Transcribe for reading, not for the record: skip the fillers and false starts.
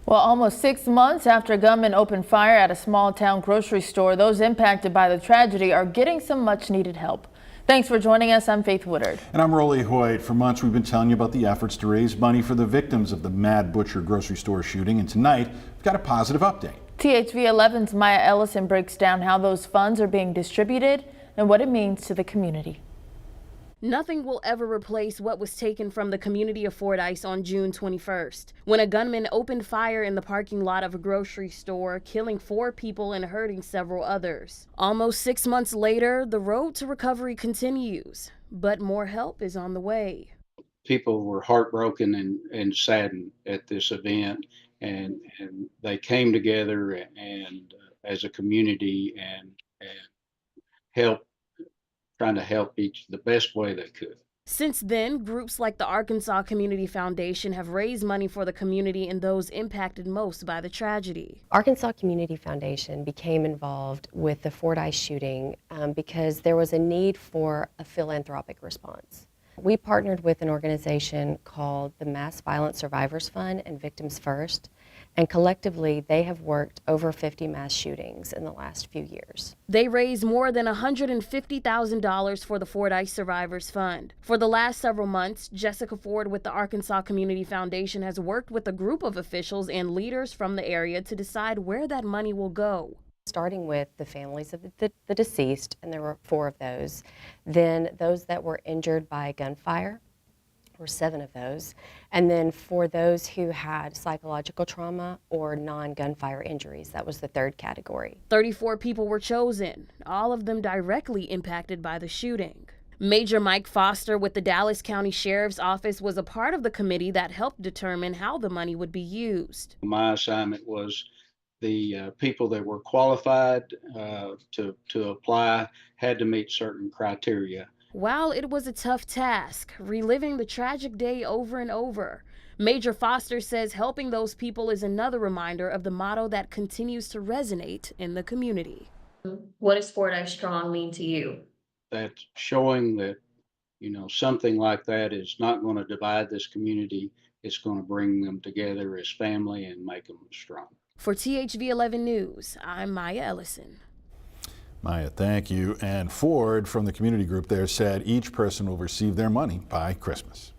Well, almost 6 months after a gunman opened fire at a small town grocery store, those impacted by the tragedy are getting some much needed help. Thanks for joining us. I'm Faith Woodard. And I'm Rolly Hoyt. For months, we've been telling you about the efforts to raise money for the victims of the Mad Butcher grocery store shooting. And tonight, we've got a positive update. THV 11's Maya Ellison breaks down how those funds are being distributed and what it means to the community. Nothing will ever replace what was taken from the community of Fordyce on June 21st, when a gunman opened fire in the parking lot of a grocery store, killing 4 people and hurting several others. Almost 6 months later, the road to recovery continues, but more help is on the way. People were heartbroken and saddened at this event, and they came together and as a community and helped. Trying to help each the best way they could. Since then, groups like the Arkansas Community Foundation have raised money for the community and those impacted most by the tragedy. Arkansas Community Foundation became involved with the Fordyce shooting because there was a need for a philanthropic response. We partnered with an organization called the Mass Violence Survivors Fund and Victims First, and collectively they have worked over 50 mass shootings in the last few years. They raised more than $150,000 for the Fordyce Survivors Fund. For the last several months, Jessica Ford with the Arkansas Community Foundation has worked with a group of officials and leaders from the area to decide where that money will go. Starting with the families of the deceased, and there were 4 of those. Then those that were injured by gunfire, were 7 of those. And then for those who had psychological trauma or non-gunfire injuries, that was the 3rd category. 34 people were chosen, all of them directly impacted by the shooting. Major Mike Foster with the Dallas County Sheriff's Office was a part of the committee that helped determine how the money would be used. My assignment was the people that were qualified to apply had to meet certain criteria. While it was a tough task, reliving the tragic day over and over, Major Foster says helping those people is another reminder of the motto that continues to resonate in the community. What does Fordyce Strong mean to you? That's showing that, something like that is not going to divide this community. It's going to bring them together as family and make them strong. For THV 11 News, I'm Maya Ellison. Maya, thank you. And Ford from the community group there said each person will receive their money by Christmas.